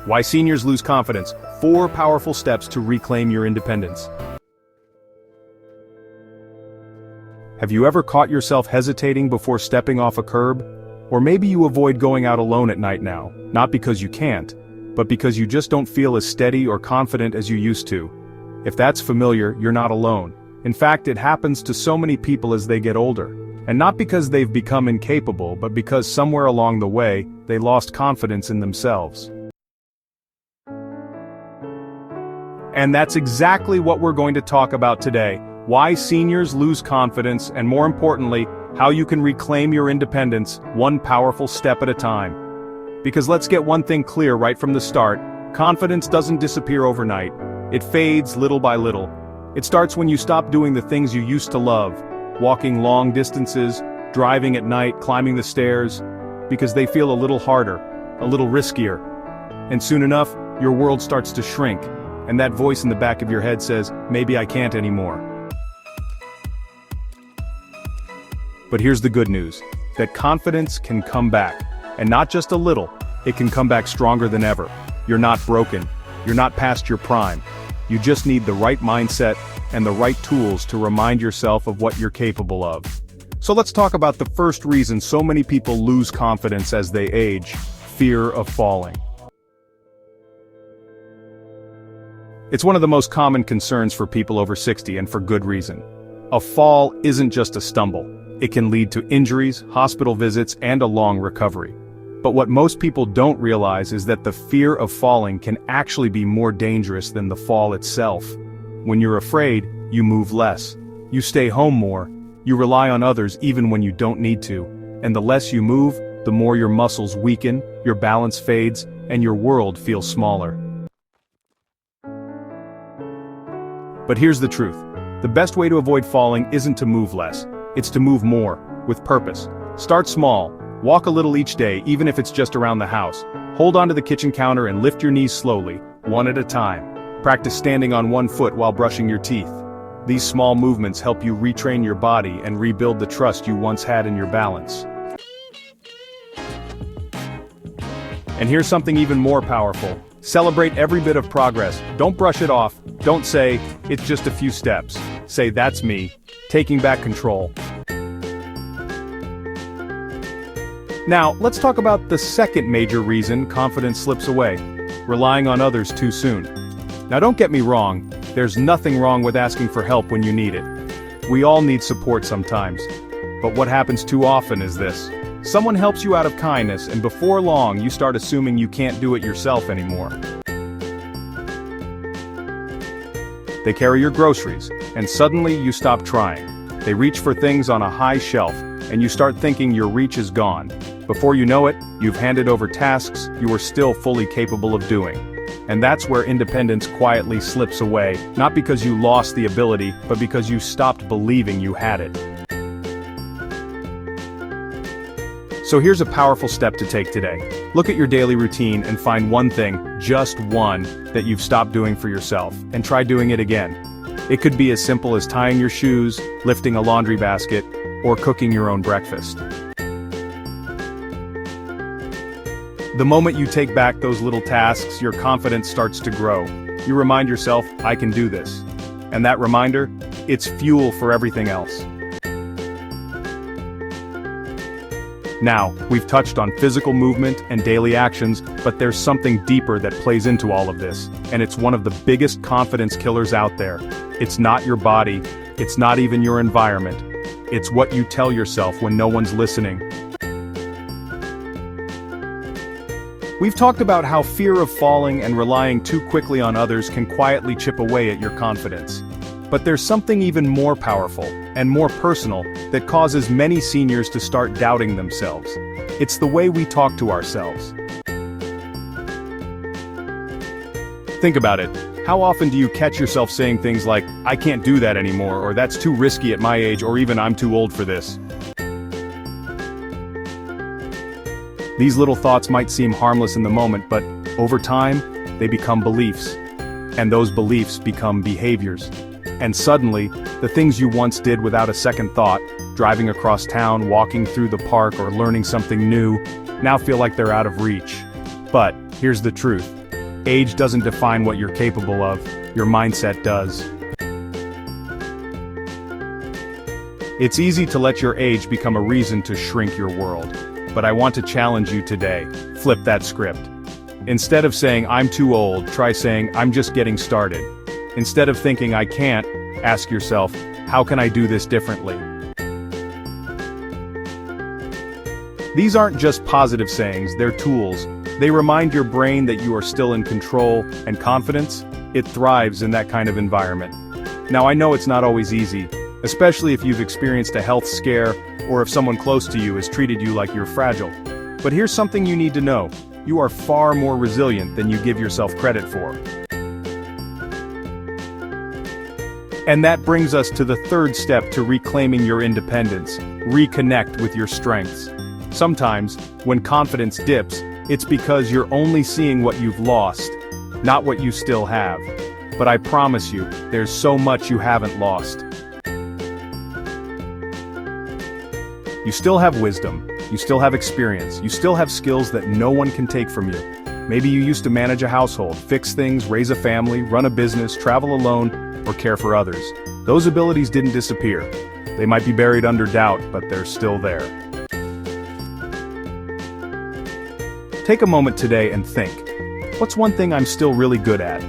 Why seniors lose confidence. 4 powerful steps to reclaim your independence. Have you ever caught yourself hesitating before stepping off a curb? Or maybe you avoid going out alone at night now, not because you can't, but because you just don't feel as steady or confident as you used to. If that's familiar, you're not alone. In fact, it happens to so many people as they get older. And not because they've become incapable, but because somewhere along the way, they lost confidence in themselves. And that's exactly what we're going to talk about today. Why seniors lose confidence, and more importantly, how you can reclaim your independence, one powerful step at a time. Because let's get one thing clear right from the start, confidence doesn't disappear overnight. It fades little by little. It starts when you stop doing the things you used to love, walking long distances, driving at night, climbing the stairs, because they feel a little harder, a little riskier. And soon enough, your world starts to shrink, and that voice in the back of your head says, maybe I can't anymore. But here's the good news, that confidence can come back, and not just a little, it can come back stronger than ever. You're not broken, you're not past your prime. You just need the right mindset and the right tools to remind yourself of what you're capable of. So let's talk about the first reason so many people lose confidence as they age: fear of falling. It's one of the most common concerns for people over 60, and for good reason. A fall isn't just a stumble. It can lead to injuries, hospital visits, and a long recovery. But what most people don't realize is that the fear of falling can actually be more dangerous than the fall itself. When you're afraid, you move less. You stay home more. You rely on others even when you don't need to. And the less you move, the more your muscles weaken, your balance fades, and your world feels smaller. But here's the truth. The best way to avoid falling isn't to move less. It's to move more, with purpose. Start small. Walk a little each day, even if it's just around the house. Hold onto the kitchen counter and lift your knees slowly, one at a time. Practice standing on one foot while brushing your teeth. These small movements help you retrain your body and rebuild the trust you once had in your balance. And here's something even more powerful. Celebrate every bit of progress. Don't brush it off. Don't say, it's just a few steps. Say, that's me, taking back control. Now, let's talk about the second major reason confidence slips away: relying on others too soon. Now don't get me wrong, there's nothing wrong with asking for help when you need it. We all need support sometimes. But what happens too often is this. Someone helps you out of kindness, and before long you start assuming you can't do it yourself anymore. They carry your groceries, and suddenly you stop trying. They reach for things on a high shelf, and you start thinking your reach is gone. Before you know it, you've handed over tasks you were still fully capable of doing. And that's where independence quietly slips away, not because you lost the ability, but because you stopped believing you had it. So here's a powerful step to take today. Look at your daily routine and find one thing, just one, that you've stopped doing for yourself, and try doing it again. It could be as simple as tying your shoes, lifting a laundry basket, or cooking your own breakfast. The moment you take back those little tasks, your confidence starts to grow. You remind yourself, I can do this. And that reminder, it's fuel for everything else. Now, we've touched on physical movement and daily actions, but there's something deeper that plays into all of this, and it's one of the biggest confidence killers out there. It's not your body, it's not even your environment. It's what you tell yourself when no one's listening. We've talked about how fear of falling and relying too quickly on others can quietly chip away at your confidence. But there's something even more powerful and more personal that causes many seniors to start doubting themselves. It's the way we talk to ourselves. Think about it. How often do you catch yourself saying things like, I can't do that anymore, or that's too risky at my age, or even I'm too old for this? These little thoughts might seem harmless in the moment, but over time, they become beliefs. And those beliefs become behaviors. And suddenly, the things you once did without a second thought, driving across town, walking through the park, or learning something new, now feel like they're out of reach. But here's the truth. Age doesn't define what you're capable of, your mindset does. It's easy to let your age become a reason to shrink your world. But I want to challenge you today. Flip that script. Instead of saying, I'm too old, try saying, I'm just getting started. Instead of thinking, I can't, ask yourself, how can I do this differently? These aren't just positive sayings, they're tools. They remind your brain that you are still in control, and confidence, it thrives in that kind of environment. Now I know it's not always easy, especially if you've experienced a health scare, or if someone close to you has treated you like you're fragile. But here's something you need to know. You are far more resilient than you give yourself credit for. And that brings us to the third step to reclaiming your independence. Reconnect with your strengths. Sometimes, when confidence dips, it's because you're only seeing what you've lost, not what you still have. But I promise you, there's so much you haven't lost. You still have wisdom, you still have experience, you still have skills that no one can take from you. Maybe you used to manage a household, fix things, raise a family, run a business, travel alone, or care for others. Those abilities didn't disappear. They might be buried under doubt, but they're still there. Take a moment today and think, what's one thing I'm still really good at?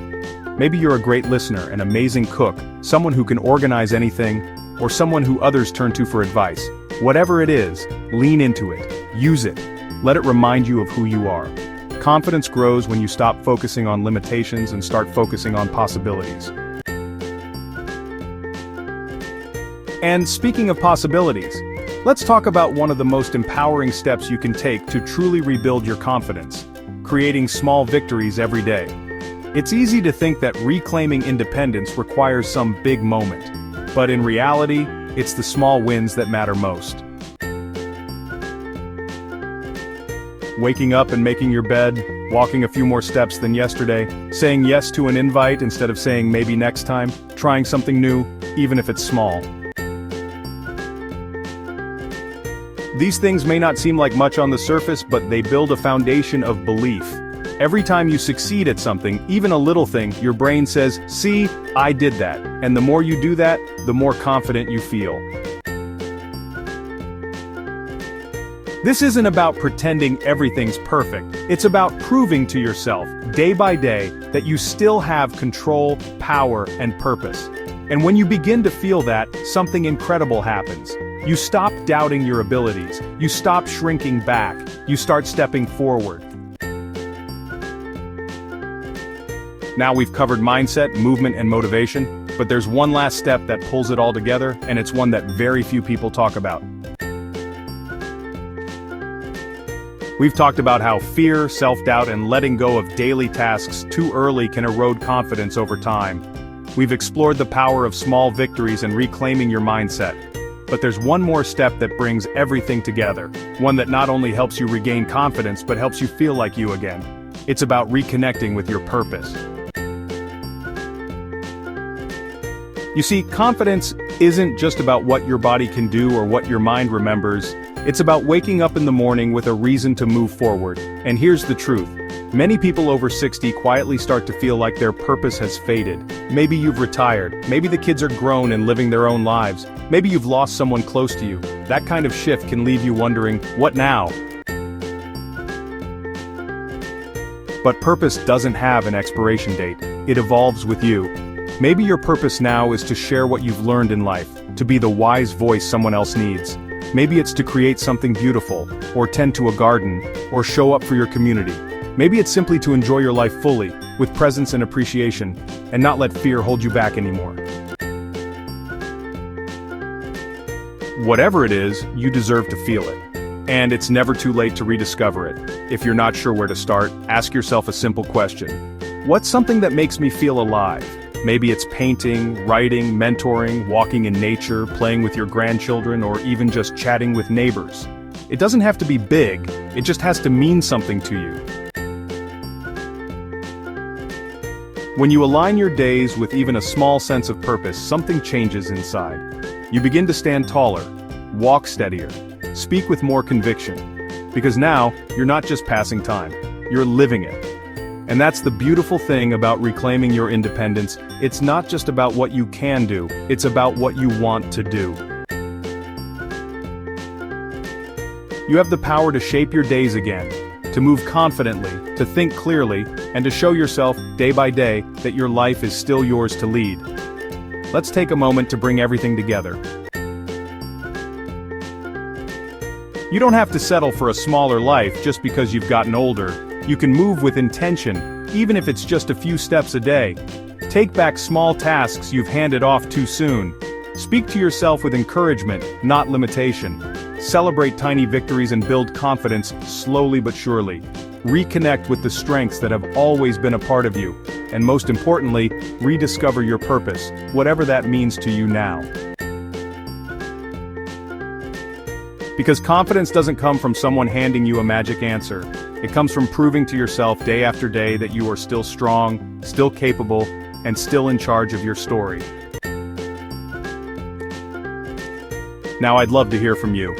Maybe you're a great listener, an amazing cook, someone who can organize anything, or someone who others turn to for advice. Whatever it is, lean into it, use it, let it remind you of who you are. Confidence grows when you stop focusing on limitations and start focusing on possibilities. And speaking of possibilities, let's talk about one of the most empowering steps you can take to truly rebuild your confidence, creating small victories every day. It's easy to think that reclaiming independence requires some big moment, but in reality, it's the small wins that matter most. Waking up and making your bed, walking a few more steps than yesterday, saying yes to an invite instead of saying maybe next time, trying something new, even if it's small. These things may not seem like much on the surface, but they build a foundation of belief. Every time you succeed at something, even a little thing, your brain says, see, I did that. And the more you do that, the more confident you feel. This isn't about pretending everything's perfect. It's about proving to yourself, day by day, that you still have control, power, and purpose. And when you begin to feel that, something incredible happens. You stop doubting your abilities. You stop shrinking back. You start stepping forward. Now we've covered mindset, movement, and motivation, but there's one last step that pulls it all together, and it's one that very few people talk about. We've talked about how fear, self-doubt, and letting go of daily tasks too early can erode confidence over time. We've explored the power of small victories and reclaiming your mindset. But there's one more step that brings everything together, one that not only helps you regain confidence but helps you feel like you again. It's about reconnecting with your purpose. You see, confidence isn't just about what your body can do or what your mind remembers. It's about waking up in the morning with a reason to move forward. And here's the truth. Many people over 60 quietly start to feel like their purpose has faded. Maybe you've retired. Maybe the kids are grown and living their own lives. Maybe you've lost someone close to you. That kind of shift can leave you wondering, what now? But purpose doesn't have an expiration date. It evolves with you. Maybe your purpose now is to share what you've learned in life, to be the wise voice someone else needs. Maybe it's to create something beautiful, or tend to a garden, or show up for your community. Maybe it's simply to enjoy your life fully, with presence and appreciation, and not let fear hold you back anymore. Whatever it is, you deserve to feel it. And it's never too late to rediscover it. If you're not sure where to start, ask yourself a simple question. What's something that makes me feel alive? Maybe it's painting, writing, mentoring, walking in nature, playing with your grandchildren, or even just chatting with neighbors. It doesn't have to be big, it just has to mean something to you. When you align your days with even a small sense of purpose, something changes inside. You begin to stand taller, walk steadier, speak with more conviction. Because now, you're not just passing time, you're living it. And that's the beautiful thing about reclaiming your independence. It's not just about what you can do, it's about what you want to do. You have the power to shape your days again, to move confidently, to think clearly, and to show yourself, day by day, that your life is still yours to lead. Let's take a moment to bring everything together. You don't have to settle for a smaller life just because you've gotten older. You can move with intention, even if it's just a few steps a day. Take back small tasks you've handed off too soon. Speak to yourself with encouragement, not limitation. Celebrate tiny victories and build confidence slowly but surely. Reconnect with the strengths that have always been a part of you. And most importantly, rediscover your purpose, whatever that means to you now. Because confidence doesn't come from someone handing you a magic answer. It comes from proving to yourself day after day that you are still strong, still capable, and still in charge of your story. Now I'd love to hear from you.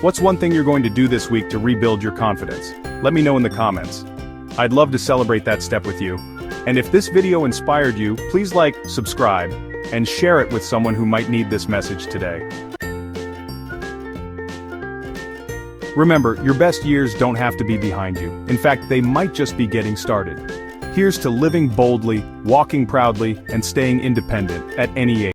What's one thing you're going to do this week to rebuild your confidence? Let me know in the comments. I'd love to celebrate that step with you. And if this video inspired you, please like, subscribe, and share it with someone who might need this message today. Remember, your best years don't have to be behind you. In fact, they might just be getting started. Here's to living boldly, walking proudly, and staying independent at any age.